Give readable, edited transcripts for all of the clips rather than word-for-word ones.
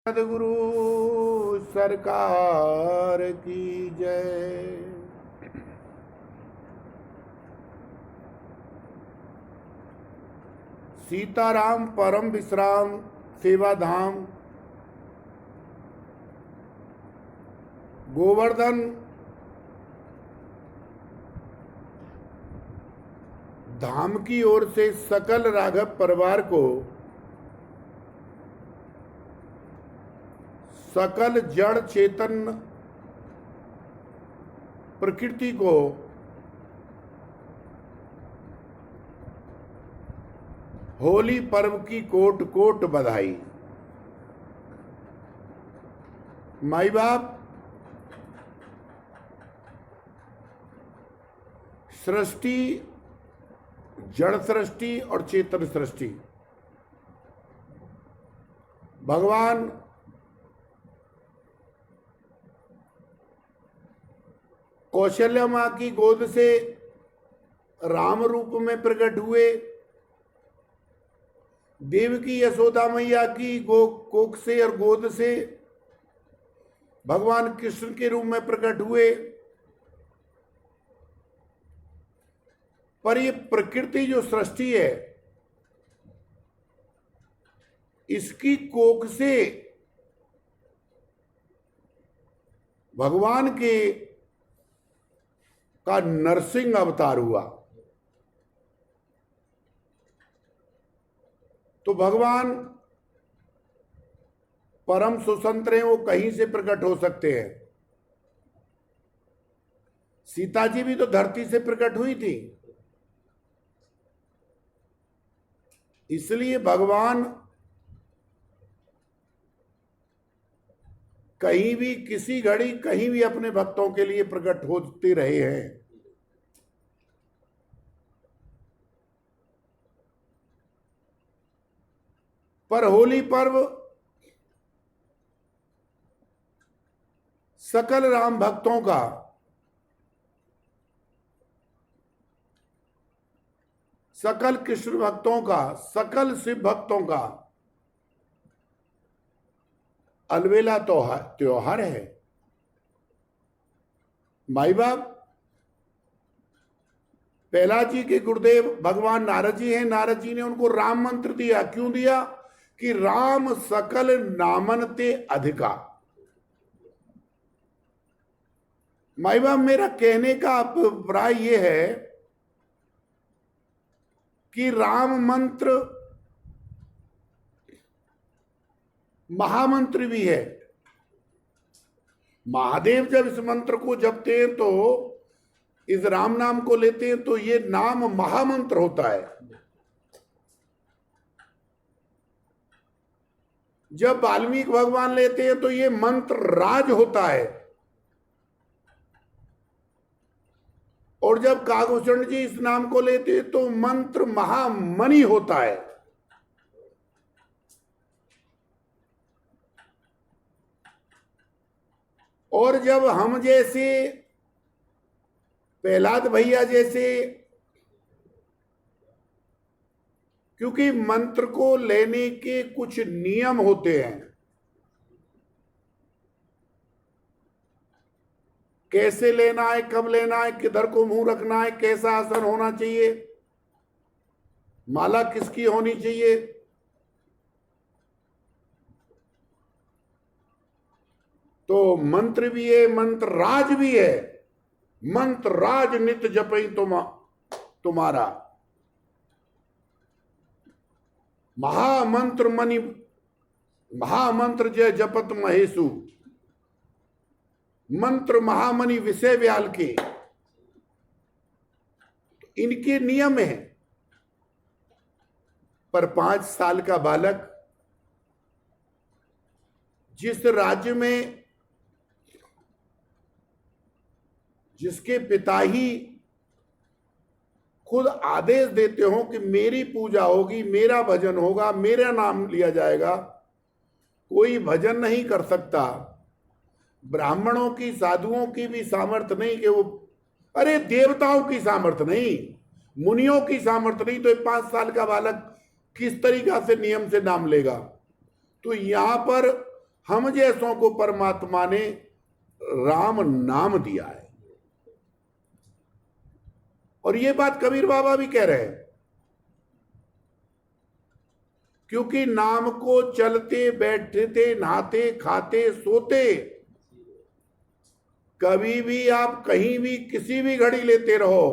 सदगुरु सरकार की जय। सीताराम परम विश्राम सेवा धाम गोवर्धन धाम की ओर से सकल राघव परिवार को, सकल जड़ चेतन प्रकृति को होली पर्व की कोट कोट बधाई। माई बाप सृष्टि, जड़ सृष्टि और चेतन सृष्टि, भगवान कौशल्या मां की गोद से राम रूप में प्रकट हुए, देवकी यशोदा मैया की कोख से और गोद से भगवान कृष्ण के रूप में प्रकट हुए। पर ये प्रकृति जो सृष्टि है, इसकी कोख से भगवान के का नरसिंह अवतार हुआ। तो भगवान परम स्वतंत्र हैं, वो कहीं से प्रकट हो सकते हैं। सीता जी भी तो धरती से प्रकट हुई थी, इसलिए भगवान कहीं भी किसी घड़ी कहीं भी अपने भक्तों के लिए प्रकट होते रहे हैं। पर होली पर्व सकल राम भक्तों का, सकल कृष्ण भक्तों का, सकल शिव भक्तों का अलबेला त्योहार है। माई बाप प्रहलाद जी के गुरुदेव भगवान नारद जी हैं। नारद जी ने उनको राम मंत्र दिया। क्यों दिया? कि राम सकल नामन ते अधिका। माई बाप मेरा कहने का अभिप्राय यह है कि राम मंत्र महामंत्र भी है। महादेव जब इस मंत्र को जपते हैं, तो इस राम नाम को लेते हैं, तो ये नाम महामंत्र होता है। जब वाल्मीकि भगवान लेते हैं तो ये मंत्र राज होता है। और जब कागभूषण जी इस नाम को लेते हैं तो मंत्र महामणि होता है। और जब हम जैसे प्रहलाद भैया जैसे, क्योंकि मंत्र को लेने के कुछ नियम होते हैं, कैसे लेना है, कब लेना है, किधर को मुंह रखना है, कैसा आसन होना चाहिए, माला किसकी होनी चाहिए। तो मंत्र भी है, मंत्र राज भी है। मंत्र राज नित जपई तुम्हारा। महामंत्र मणि, महामंत्र जय जपत महेशु। मंत्र महामणि विषय व्याल के, इनके नियम है। पर 5 साल का बालक जिस राज्य में, जिसके पिता ही खुद आदेश देते हो कि मेरी पूजा होगी, मेरा भजन होगा, मेरा नाम लिया जाएगा, कोई भजन नहीं कर सकता। ब्राह्मणों की, साधुओं की भी सामर्थ्य नहीं कि वो, अरे देवताओं की सामर्थ्य नहीं, मुनियों की सामर्थ्य नहीं, तो 5 साल का बालक किस तरीका से नियम से नाम लेगा। तो यहां पर हम जैसों को परमात्मा ने राम नाम दिया है। और ये बात कबीर बाबा भी कह रहे हैं, क्योंकि नाम को चलते बैठते नहाते खाते सोते कभी भी आप कहीं भी किसी भी घड़ी लेते रहो,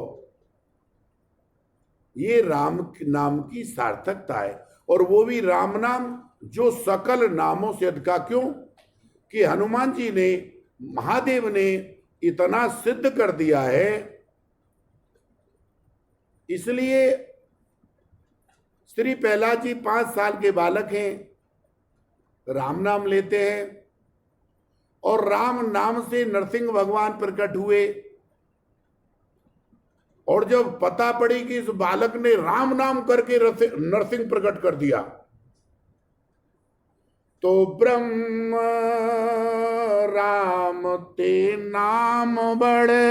ये राम नाम की सार्थकता है। और वो भी राम नाम जो सकल नामों से अधिका। क्यों कि हनुमान जी ने, महादेव ने इतना सिद्ध कर दिया है, इसलिए श्री प्रहलाद जी 5 साल के बालक हैं, राम नाम लेते हैं, और राम नाम से नरसिंह भगवान प्रकट हुए। और जब पता पड़ी कि इस बालक ने राम नाम करके नरसिंह प्रकट कर दिया, तो ब्रह्म राम ते नाम बड़े,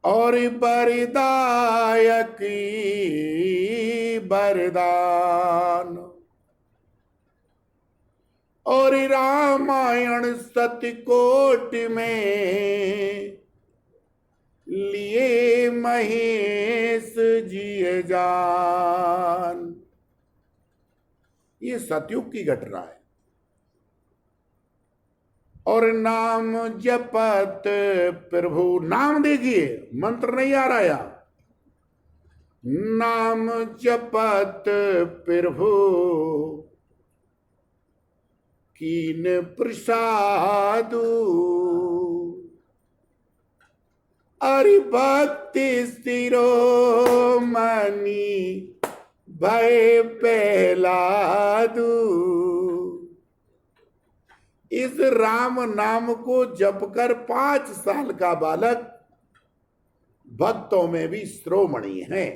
और बरदायक बरदान, और रामायण सतकोट में लिए महेश जी जान। ये सतयुग की घटना है। और नाम जपत प्रभु, नाम देखिए, मंत्र नहीं आ रहा यहां, नाम जपत प्रभु कीन प्रसादु, अरि भक्ति स्थिरो मनी भय पहलादू। इस राम नाम को जपकर 5 साल का बालक भक्तों में भी श्रोमणी है।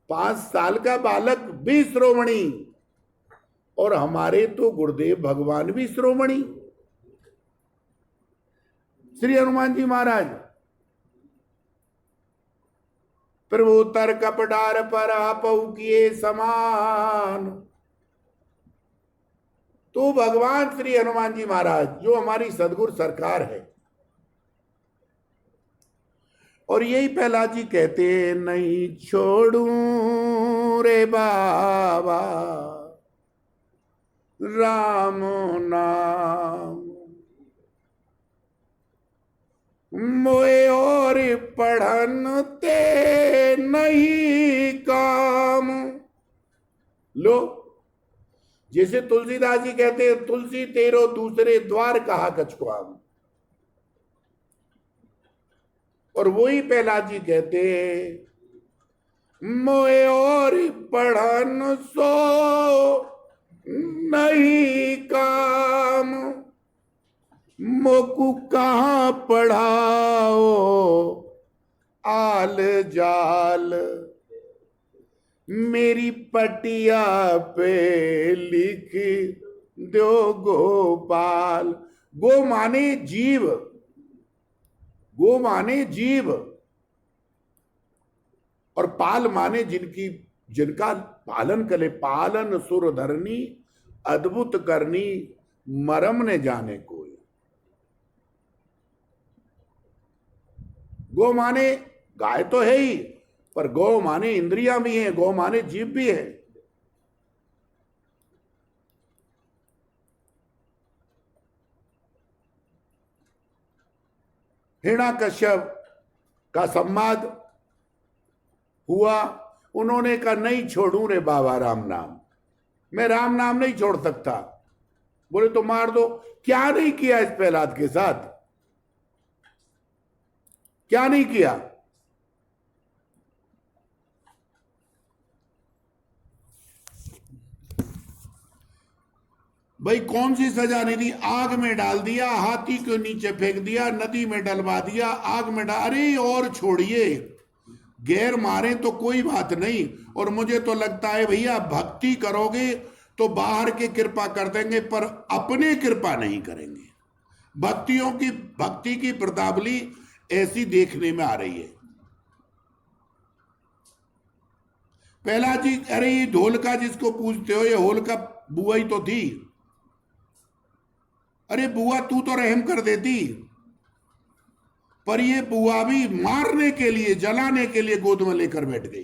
5 साल का बालक भी श्रोमणी, और हमारे तो गुरुदेव भगवान भी श्रोमणी, श्री हनुमान जी महाराज। प्रभु तर कपडार पर आपऊ किए समान, तो भगवान श्री हनुमान जी महाराज जो हमारी सदगुरु सरकार है। और यही प्रहलाद जी कहते, नहीं छोड़ू रे बाबा राम नाम, मोए और पढ़न ते नहीं काम। लो, जैसे तुलसीदास जी कहते हैं, तुलसी तेरो दूसरे द्वार कहा कछुआम। और वही प्रहलाद जी कहते, मोए और पढ़न सो नहीं काम, मोकू कहाँ पढ़ाओ आल जाल, मेरी पटिया पे लिख दो गोपाल। गो माने जीव, गो माने जीव, और पाल माने जिनका पालन करे। पालन सुर धरनी अद्भुत करनी, मरम ने जाने कोई। गो माने गाय तो है ही, पर गौ माने इंद्रियां भी हैं, गौ माने जीव भी है। हिरण्याकश्यप का संवाद हुआ, उन्होंने कहा नहीं छोड़ू रे बाबा राम नाम, मैं राम नाम नहीं छोड़ सकता। बोले तो मार दो। क्या नहीं किया इस प्रहलाद के साथ, क्या नहीं किया? भाई कौन सी सजा नहीं दी? आग में डाल दिया, हाथी के नीचे फेंक दिया, नदी में डलवा दिया, आग में डाल, अरे और छोड़िए, गैर मारे तो कोई बात नहीं। और मुझे तो लगता है भैया भक्ति करोगे तो बाहर के कृपा कर देंगे, पर अपने कृपा नहीं करेंगे। भक्ति की प्रतावली ऐसी देखने में आ रही है। पहला जी, अरे ये ढोलका जिसको पूछते हो, ये होलका बुआ ही तो थी। अरे बुआ तू तो रहम कर देती, पर ये बुआ भी मारने के लिए, जलाने के लिए गोद में लेकर बैठ गई।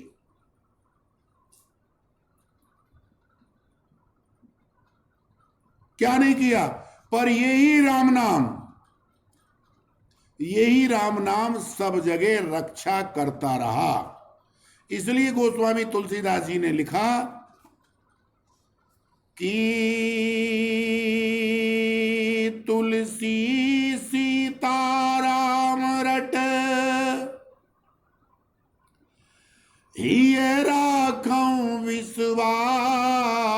क्या नहीं किया? पर यही राम नाम सब जगह रक्षा करता रहा। इसलिए गोस्वामी तुलसीदास जी ने लिखा कि तुलसी सीताराम रट हिय राखऊं विश्वास,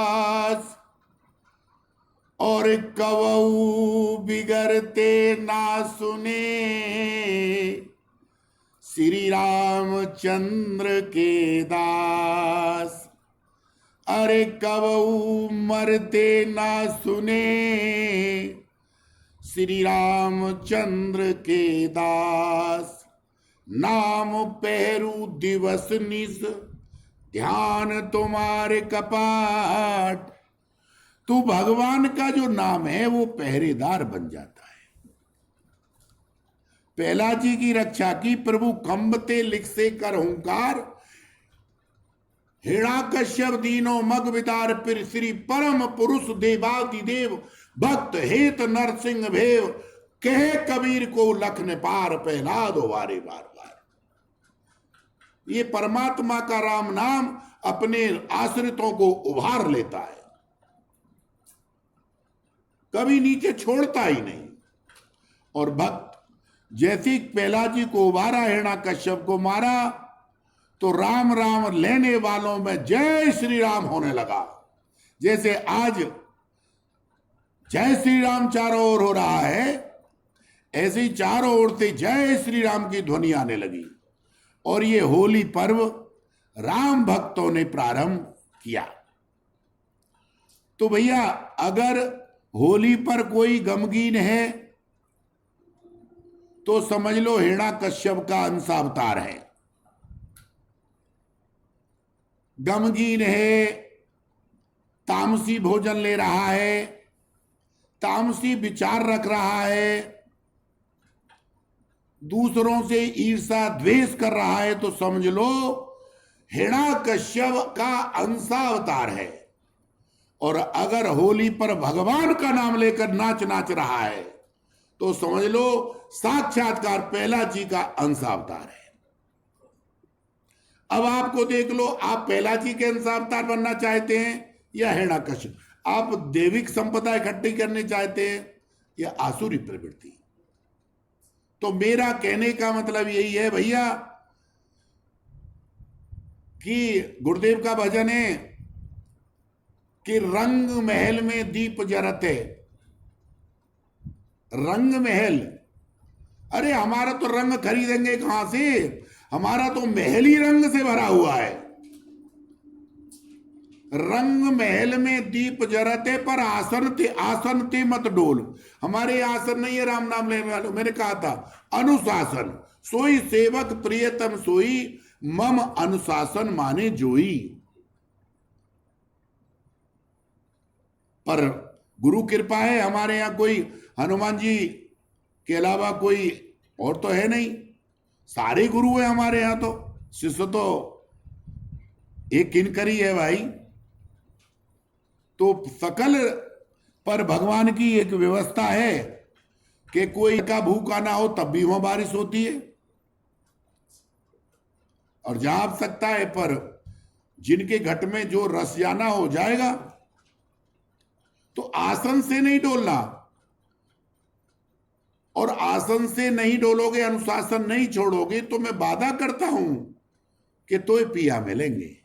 और कवऊ बिगड़ते ना सुने श्री रामचंद्र के दास। अरे कवऊ मरते ना सुने श्री रामचंद्र के दास। नाम पहरू दिवस निस ध्यान तुम्हारे कपाट। तो भगवान का जो नाम है वो पहरेदार बन जाता है। पहला जी की रक्षा की, प्रभु कंबते लिख से कर हुंकार, हिरण्यकश्यप दीनो मग विदार पिर श्री परम पुरुष देवाति देव, भक्त हेत नरसिंह भेव, कहे कबीर को लखन पार, पहला दो बारे बार बार। ये परमात्मा का राम नाम अपने आश्रितों को उभार लेता है, कभी नीचे छोड़ता ही नहीं। और भक्त जैसे पहला जी को उभारा, हिरण्यकश्यप को मारा, तो राम राम लेने वालों में जय श्री राम होने लगा। जैसे आज जय श्री राम चारों ओर हो रहा है, ऐसे ही चारों ओर से जय श्री राम की ध्वनि आने लगी। और ये होली पर्व राम भक्तों ने प्रारंभ किया। तो भैया अगर होली पर कोई गमगीन है तो समझ लो हिरण्यकश्यप का अंशावतार है। गमगीन है, तामसी भोजन ले रहा है, तामसी विचार रख रहा है, दूसरों से ईर्षा द्वेष कर रहा है, तो समझ लो हिरण्यकश्यप का अंशावतार है। और अगर होली पर भगवान का नाम लेकर नाच रहा है तो समझ लो साक्षात्कार पहला जी का अंशावतार है। अब आपको देख लो, आप पहला जी के अंशावतार बनना चाहते हैं या हिरण्यकश्यप? आप दैविक संपदा इकट्ठी करने चाहते हैं या आसुरी प्रवृत्ति? तो मेरा कहने का मतलब यही है भैया कि गुरुदेव का भजन है कि रंग महल में दीप जरते। रंग महल, अरे हमारा तो रंग खरीदेंगे कहां से? हमारा तो महल ही रंग से भरा हुआ है। रंग महल में दीप जरते पर आसन ते मत डोल। हमारे आसन नहीं है राम नाम लेने वालों। मैंने कहा था अनुशासन, सोई सेवक प्रियतम सोई, मम अनुशासन माने जोई। पर गुरु कृपा है, हमारे यहाँ कोई हनुमान जी के अलावा कोई और तो है नहीं, सारे गुरु है हमारे यहाँ। तो शिष्य तो एक किनकर ही है भाई। तो सकल पर भगवान की एक व्यवस्था है कि कोई का भूखा ना हो तब भी वहां बारिश होती है। और जाप सकता है, पर जिनके घट में जो रस जाना हो जाएगा। तो आसन से नहीं डोलना, और आसन से नहीं डोलोगे, अनुशासन नहीं छोड़ोगे, तो मैं वादा करता हूं कि तो पिया मिलेंगे।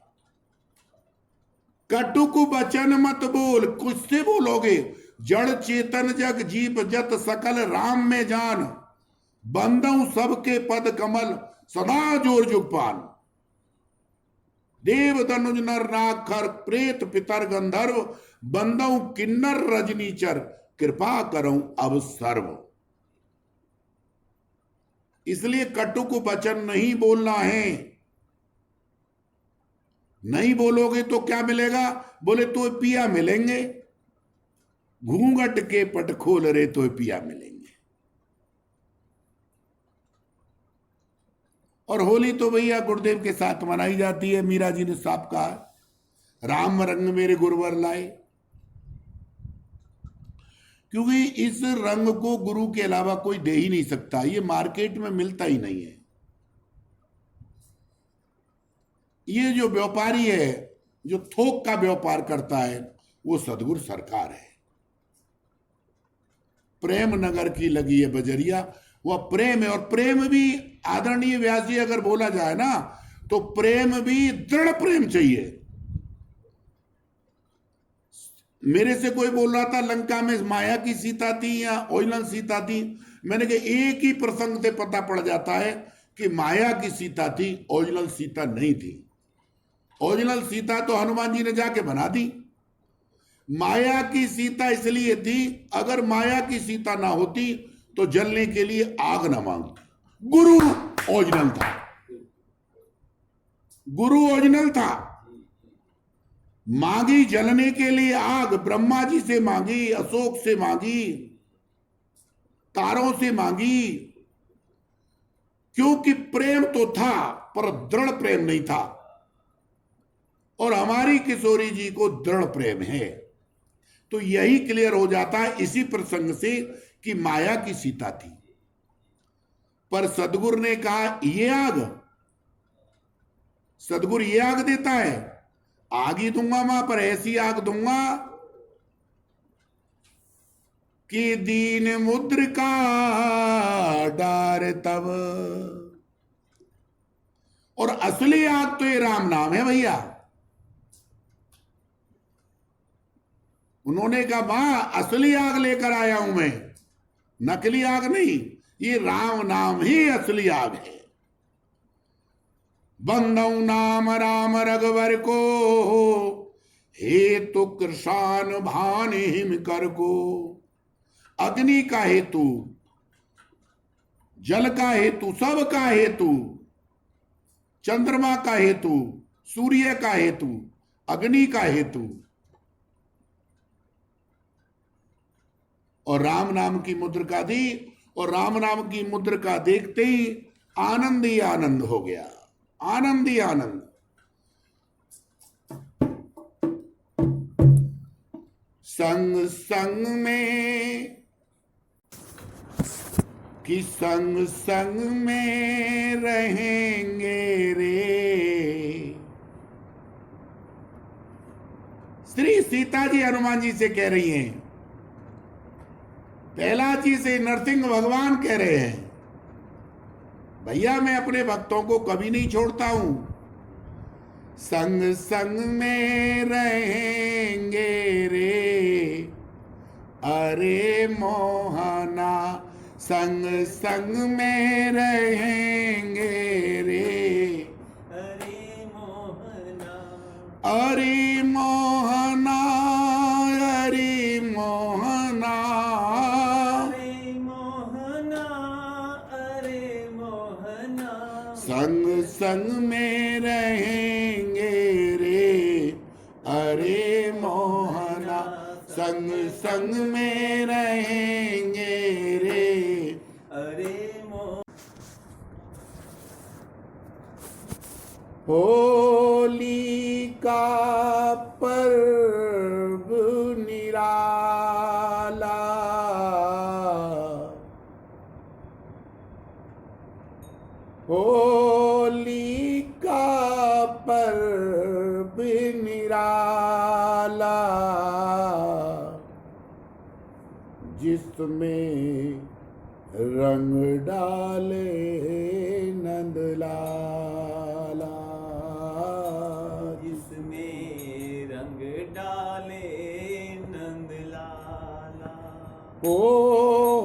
कटुक वचन मत बोल, कुछ से बोलोगे। जड़ चेतन जग जीव जत सकल राम में जान, बंदऊ सबके पद कमल सदा जोर जुगपान। देव धनुज नर नाखर प्रेत पितर गंधर्व, बंदऊ किन्नर रजनीचर, कृपा करऊं अब सर्व। इसलिए कटुक वचन नहीं बोलना है। नहीं बोलोगे तो क्या मिलेगा? बोले तो पिया मिलेंगे, घूंघट के पट खोल रहे तो पिया मिलेंगे। और होली तो भैया गुरुदेव के साथ मनाई जाती है। मीरा जी ने साफ कहा, राम रंग मेरे गुरुवर लाए, क्योंकि इस रंग को गुरु के अलावा कोई दे ही नहीं सकता, ये मार्केट में मिलता ही नहीं है। ये जो व्यापारी है, जो थोक का व्यापार करता है, वो सदगुरु सरकार है। प्रेम नगर की लगी है बजरिया, वह प्रेम है। और प्रेम भी आदरणीय व्यास जी अगर बोला जाए ना, तो प्रेम भी दृढ़ प्रेम चाहिए। मेरे से कोई बोल रहा था लंका में माया की सीता थी या ओरिजिनल सीता थी, मैंने कहा एक ही प्रसंग से पता पड़ जाता है कि माया की सीता थी, ओरिजिनल सीता नहीं थी। ओरिजिनल सीता तो हनुमान जी ने जाके बना दी। माया की सीता इसलिए थी, अगर माया की सीता ना होती तो जलने के लिए आग ना मांगती। गुरु ओरिजिनल था, गुरु ओरिजिनल था। मांगी जलने के लिए आग, ब्रह्मा जी से मांगी, अशोक से मांगी, तारों से मांगी, क्योंकि प्रेम तो था पर दृढ़ प्रेम नहीं था। और हमारी किशोरी जी को दृढ़ प्रेम है। तो यही क्लियर हो जाता है इसी प्रसंग से कि माया की सीता थी। पर सदगुरु ने कहा ये आग, सदगुरु ये आग देता है, आग ही दूंगा मां, पर ऐसी आग दूंगा कि दीन मुद्र का डार तब। और असली आग तो ये राम नाम है भैया। उन्होंने कहा मां असली आग लेकर आया हूं मैं, नकली आग नहीं, ये राम नाम ही असली आग है। बंदौ नाम राम रघुवर को, हेतु कृषान भान हिम कर को। अग्नि का हेतु, जल का हेतु, सब का हेतु, चंद्रमा का हेतु, सूर्य का हेतु, अग्नि का हेतु, और राम नाम की मुद्रिका दी। और राम नाम की मुद्रिका देखते ही आनंद ही आनंद हो गया, आनंद ही आनंद। संग संग में कि संग संग में रहेंगे रे। श्री सीता जी हनुमान जी से कह रही हैं, पहला जी से नरसिंह भगवान कह रहे हैं, भैया मैं अपने भक्तों को कभी नहीं छोड़ता हूं। संग संग में रहेंगे रे, अरे मोहना, संग संग में रहेंगे रे, अरे मोहना, अरे मोहना, अरे मोहना, अरे मोहना, अरे मोहना, संग संग में रहेंगे रे, अरे मोहना, संग संग में रहेंगे रे, अरे मोहना। होली का पर्व निराला, होली का पर्व निराला, जिसमें रंग डाले नंदलाला, जिसमें रंग डाले नंदलाला। ओ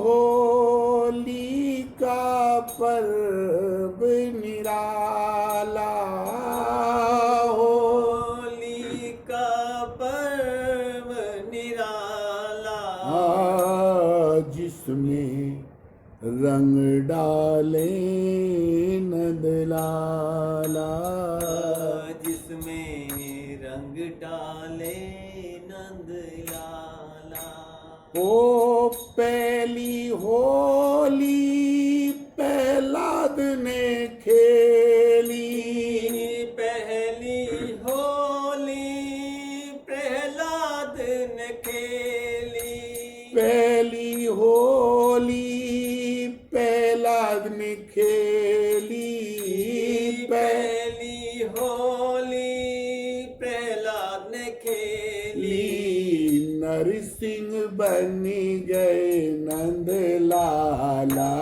होली का पर्व निराला, होली का पर्व निराला, जिसमें रंग डाले नंदलाला। जिसमें रंग डाले नंद लाला। ओ पहली होली प्रहलाद ने खेली, पहली होली प्रहलाद ने खेली। पहली होली प्रहलाद ने खेली, पहली होली प्रहलाद ने खेली। नरसिंह बन गए नंद लाला,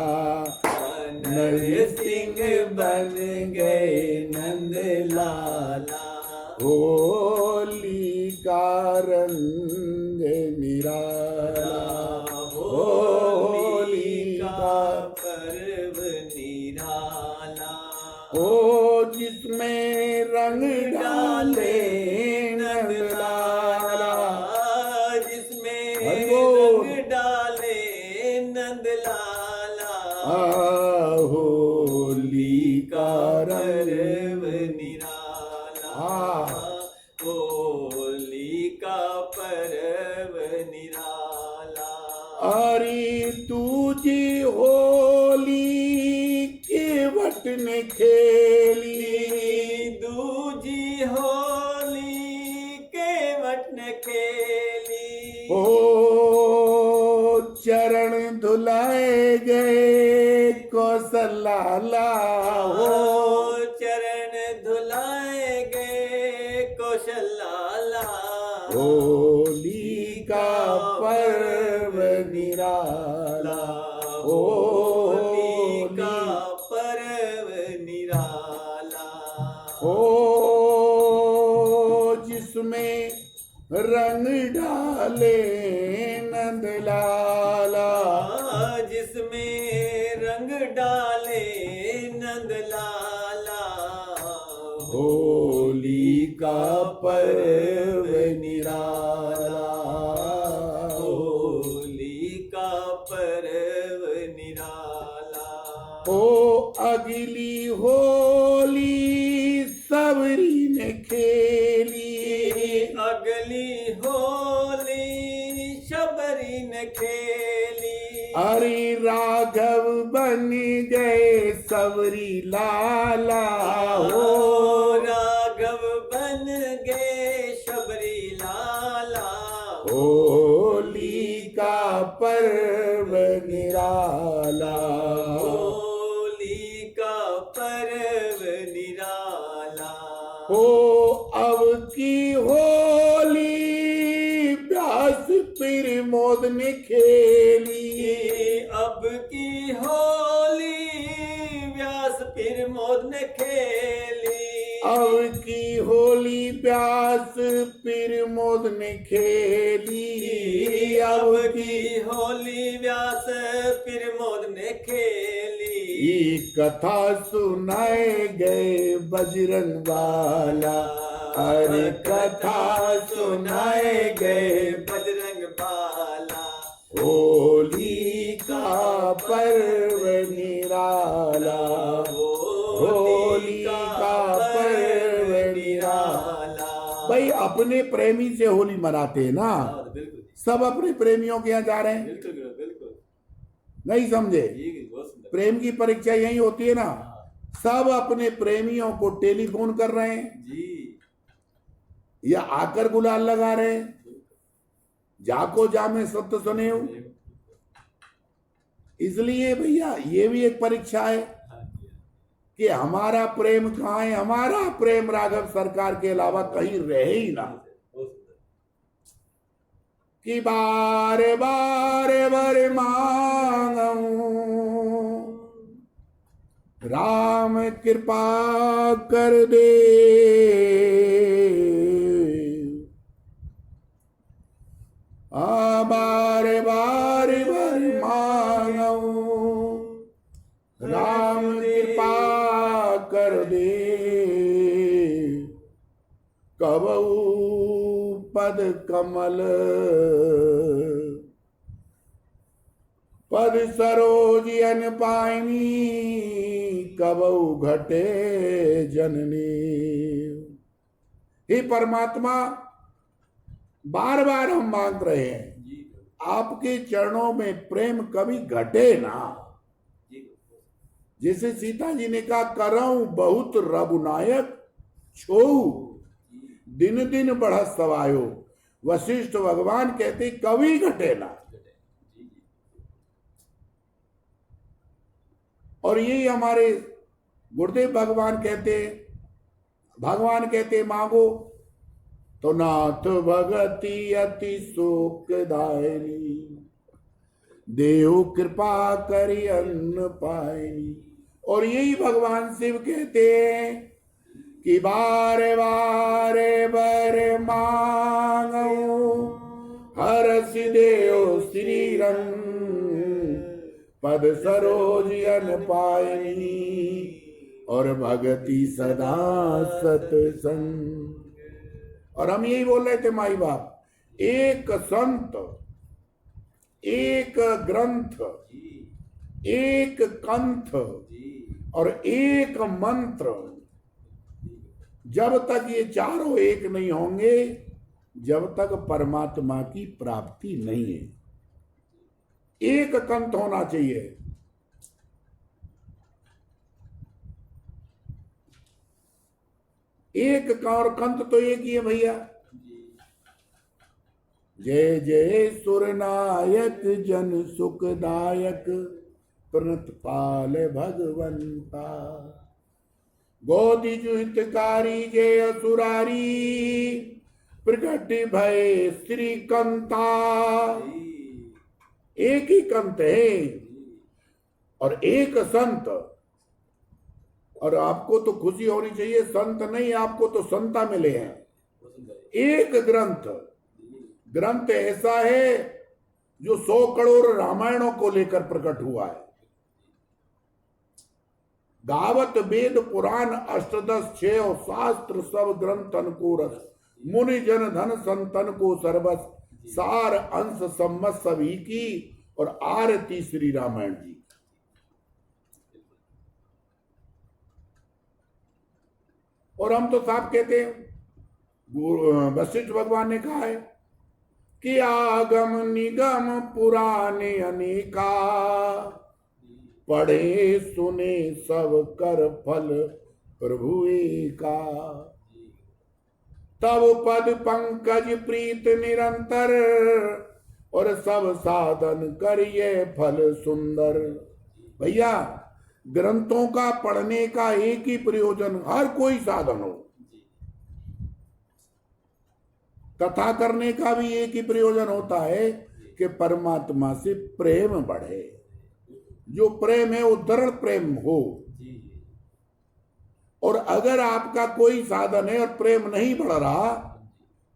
नरसिंह बन गए नंद लाला। होली का रंग निराला, होली का पर्व निराला। ओ जिसमें रंग डाले नंद लाला, जिसमें हरिबोल। रंग डाले नंद लाला। होली का रंग पर्व निराला। होली का पर्व निराला। अरे तुझी होली केवट ने खेली, दूजी होली केवट ने खेली। ओ चरण धुलाए गए कौशलाला, हो चरण धुलाए गए कौशलाला। होली का पर्व निराला, होली का पर्व निराला। ओ जिसमें रंग डाले नंद लाला, जिसमें रंग डाले नंद लाला। होली का पर्व निराला, होली का पर्व निराला। ओ अगली होली सबरी ने खेली, अगली होली शबरी ने खेली। अरे राघव बन गए सबरी लाला, हो राघव बन गए शबरी लाला। होली का पर्व निराला, होली का पर्व निराला। हो अब की होली व्यास प्रमोद ने खेली, अब की होली व्यास प्रमोद ने खेली। अब की होली व्यास प्रमोद ने खेली, अब की होली व्यास प्रमोद ने खेली। ये कथा सुनाए गए बजरंग वाला, अरे कथा सुनाए गए बजरंग बाला। होली का पर्व निराला, होली का पर्व निराला। भाई अपने प्रेमी से होली मनाते हैं ना, बिल्कुल सब अपने प्रेमियों के यहाँ जा रहे हैं, बिल्कुल बिल्कुल। नहीं समझे? बहुत सुंदर। प्रेम की परीक्षा यही होती है ना, सब अपने प्रेमियों को टेलीफोन कर रहे हैं जी। या आकर गुलाल लगा रहे हैं, जाको जामे सत्य सुने हो। इसलिए भैया ये भी एक परीक्षा है कि हमारा प्रेम कहाँ है। हमारा प्रेम राघव सरकार के अलावा कहीं रहे ही ना, कि बारे बारे बर मांगूं राम कृपा कर दे, बारे बारे बर मांगूं राम कृपा कर दे, कबहू पद कमल पद सरोज अन पाइनी कबऊ घटे जननी। हे परमात्मा, बार बार हम मांग रहे हैं आपके चरणों में प्रेम कभी घटे ना। जैसे सीता जी ने कहा, करऊं बहुत रघुनायक छोऊ दिन दिन बढ़त सवायो। वशिष्ठ भगवान कहते कभी घटे ना। और यही हमारे गुरुदेव भगवान कहते मांगो तो नाथ भगति अति सुखदायनी, देव कृपा करी अन्न पायनी। और यही भगवान शिव कहते हैं कि बारे बारे बर मांगो हरस देव श्री रंग, पद सरोज अन पायनी और भगति सदा सत्संग। और हम यही बोल रहे थे माई बाप, एक संत, एक ग्रंथ, एक कंठ और एक मंत्र, जब तक ये चारों एक नहीं होंगे, जब तक परमात्मा की प्राप्ति नहीं है। एक कंठ होना चाहिए। एक और कंठ तो एक ही है भैया। जय जय सुरनायक जन सुखदायक, प्रणत पाल भगवंता। गोदी हितकारी जय असुरारी, प्रकट भय श्री कंता। एक ही कंठ है और एक संत। और आपको तो खुशी होनी चाहिए, संत नहीं, आपको तो संता मिले हैं। एक ग्रंथ ऐसा है जो 100 करोड़ रामायणों को लेकर प्रकट हुआ है। गावत वेद पुराण अष्टदश 6 और शास्त्र सब ग्रंथ को रस, मुनि जन धन संतन को सर्वस, सार अंश सम्मत सभी की और आरती श्री रामायण जी। और हम तो साफ कहते हैं, वशिष्ठ भगवान ने कहा है कि आगम निगम पुराने अनेका, पढ़े सुने सब कर फल प्रभु एका। तब पद पंकज प्रीत निरंतर, और सब साधन करिए फल सुंदर। भैया, ग्रंथों का पढ़ने का एक ही प्रयोजन, हर कोई साधन हो। कथा करने का भी एक ही प्रयोजन होता है कि परमात्मा से प्रेम बढ़े। जो प्रेम है वो दृढ़ प्रेम हो। और अगर आपका कोई साधन है और प्रेम नहीं बढ़ रहा,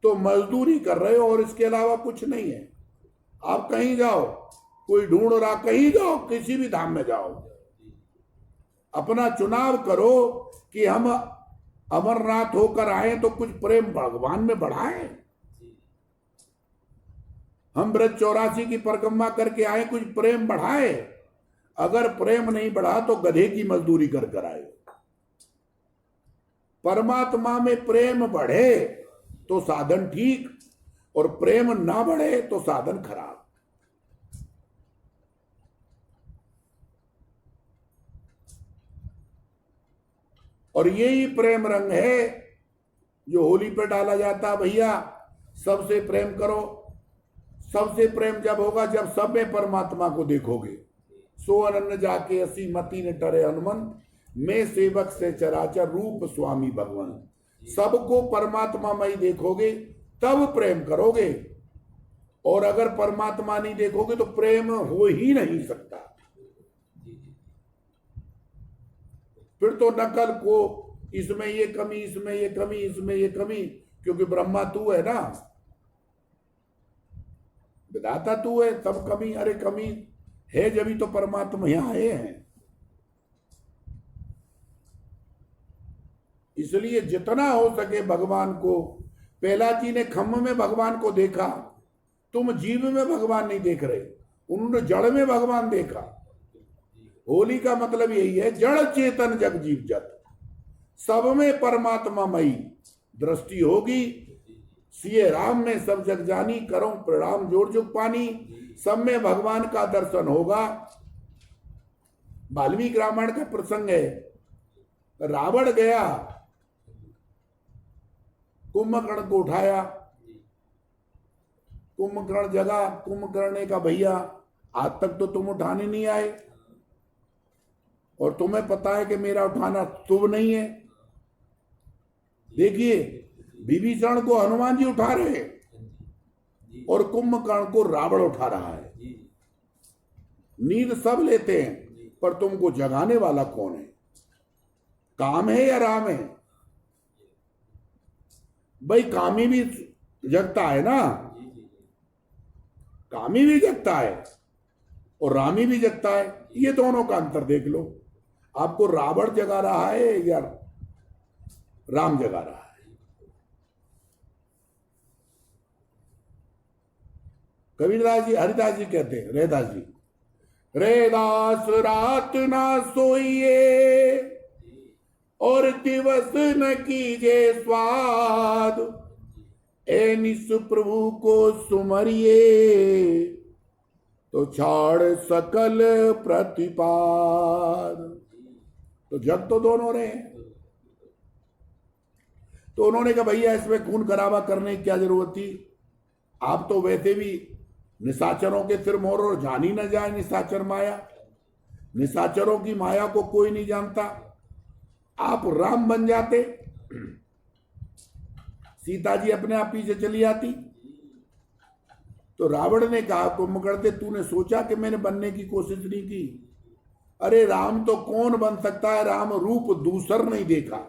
तो मजदूरी कर रहे हो और इसके अलावा कुछ नहीं है। आप कहीं जाओ, कोई ढूंढ रहा, कहीं जाओ, किसी भी धाम में जाओ, अपना चुनाव करो कि हम अमरनाथ होकर आए तो कुछ प्रेम भगवान में बढ़ाएं। हम ब्रज 84 की परिक्रमा करके आए, कुछ प्रेम बढ़ाए। अगर प्रेम नहीं बढ़ा तो गधे की मजदूरी कर कर आए। परमात्मा में प्रेम बढ़े तो साधन ठीक, और प्रेम ना बढ़े तो साधन खराब। और यही प्रेम रंग है जो होली पे डाला जाता। भैया, सबसे प्रेम करो। सबसे प्रेम जब होगा जब सब में परमात्मा को देखोगे। सो अनन्य जाके असी मती न टरे हनुमंत, मैं सेवक से चराचर रूप स्वामी भगवान। सबको परमात्मा में ही देखोगे तब प्रेम करोगे। और अगर परमात्मा नहीं देखोगे तो प्रेम हो ही नहीं सकता। फिर तो नकल को, इसमें ये कमी, इसमें ये कमी, इसमें ये कमी, क्योंकि ब्रह्मा तू है ना, विधाता तू है, तब कमी। अरे कमी है जब ही तो परमात्मा यहां आए हैं। इसलिए जितना हो सके भगवान को। पहला जी ने खम्भ में भगवान को देखा, तुम जीव में भगवान नहीं देख रहे। उन्होंने जड़ में भगवान देखा। होली का मतलब यही है, जड़ चेतन जग जीव जत, सब में परमात्मा मई दृष्टि होगी। सिए राम में सब जग जानी, करो प्रणाम जोर जुग पानी। सब में भगवान का दर्शन होगा। वाल्मीकि रामायण का प्रसंग है, रावण गया, कुंभकर्ण को उठाया, कुंभकर्ण जगा, कुंभकर्ण ने कहा भैया आज तक तो तुम उठाने नहीं आए और तुम्हें पता है कि मेरा उठाना शुभ नहीं है। देखिए विभीषण को हनुमान जी उठा रहे हैं और कुंभकर्ण को रावण उठा रहा है। नींद सब लेते हैं पर तुमको जगाने वाला कौन है? काम है या राम है? भाई कामी भी जगता है ना, कामी भी जगता है और रामी भी जगता है। ये दोनों का अंतर देख लो। आपको रावण जगा रहा है या राम जगा रहा है? कबीरदास जी, हरिदास जी कहते हैं, रैदास जी, रैदास रात ना सोइए और दिवस न कीजिए स्वाद, ए निस प्रभु को सुमरिए तो छाड़ सकल प्रतिपाद। तो जग तो दोनों रहे हैं। तो उन्होंने कहा भैया इसमें खून खराबा करने की क्या जरूरत थी? आप तो वैसे भी निशाचरों के सिर मोहर और जान ही न जाए निशाचर माया। निशाचरों की माया को कोई नहीं जानता। आप राम बन जाते, सीता जी अपने आप पीछे चली आती। तो रावण ने कहा कुंभकर्ण से, तूने सोचा कि मैंने बनने की कोशिश नहीं की? अरे राम तो कौन बन सकता है? राम रूप दूसर नहीं देखा।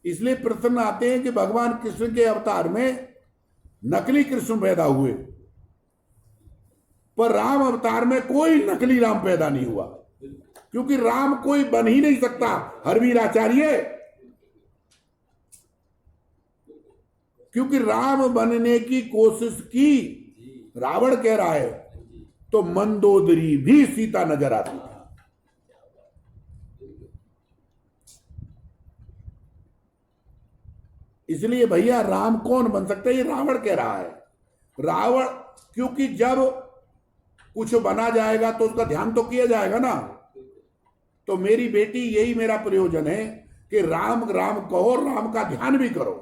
इसलिए प्रश्न आते हैं कि भगवान कृष्ण के अवतार में नकली कृष्ण पैदा हुए, पर राम अवतार में कोई नकली राम पैदा नहीं हुआ, क्योंकि राम कोई बन ही नहीं सकता। हरवीराचार्य, क्योंकि राम बनने की कोशिश की, रावण कह रहा है, तो मंदोदरी भी सीता नजर आती थी। इसलिए भैया राम कौन बन सकता है? ये रावण कह रहा है। रावण, क्योंकि जब कुछ बना जाएगा तो उसका ध्यान तो किया जाएगा ना। तो मेरी बेटी, यही मेरा प्रयोजन है कि राम राम कहो, राम का ध्यान भी करो,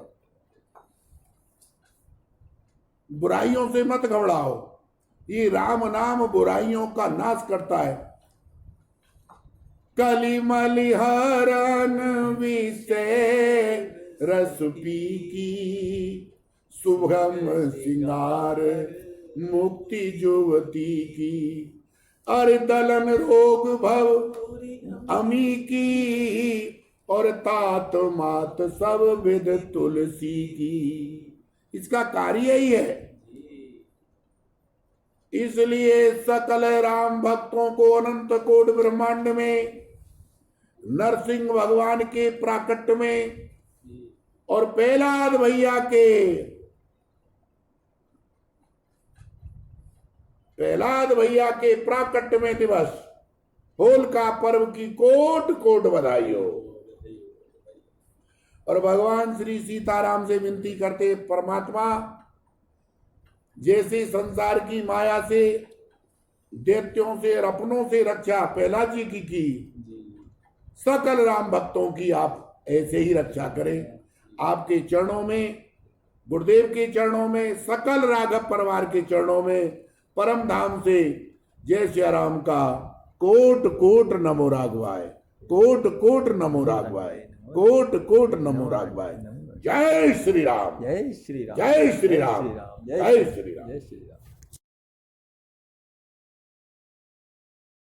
बुराइयों से मत घबराओ। ये राम नाम बुराइयों का नाश करता है। कलिमलि हरन विषय रस पी की, शुभम सिंगार मुक्ति जुवती की, अर दलन रोग भव अमी की, और तात मात सब विद तुलसी की। इसका कार्य ही है। इसलिए सकल राम भक्तों को अनंत कोट ब्रह्मांड में, नरसिंह भगवान के प्राकट्य में और प्रहलाद भैया के प्राकट्य में दिवस होलिका पर्व की कोट कोट बधाई हो। और भगवान श्री सीताराम से विनती करते, परमात्मा जैसे संसार की माया से, दैत्यों से और अपनों से रक्षा प्रहलाद जी की सकल राम भक्तों की आप ऐसे ही रक्षा करें। आपके चरणों में, गुरुदेव के चरणों में, सकल राघव परिवार के चरणों में, परम धाम से जय श्री राम का कोट कोट नमो राघवाय, कोट कोट नमो राघवाय, कोट कोट नमो राघवाय। जय श्री राम, जय श्री राम, जय श्री राम, जय जय श्री राम। जय श्री राम।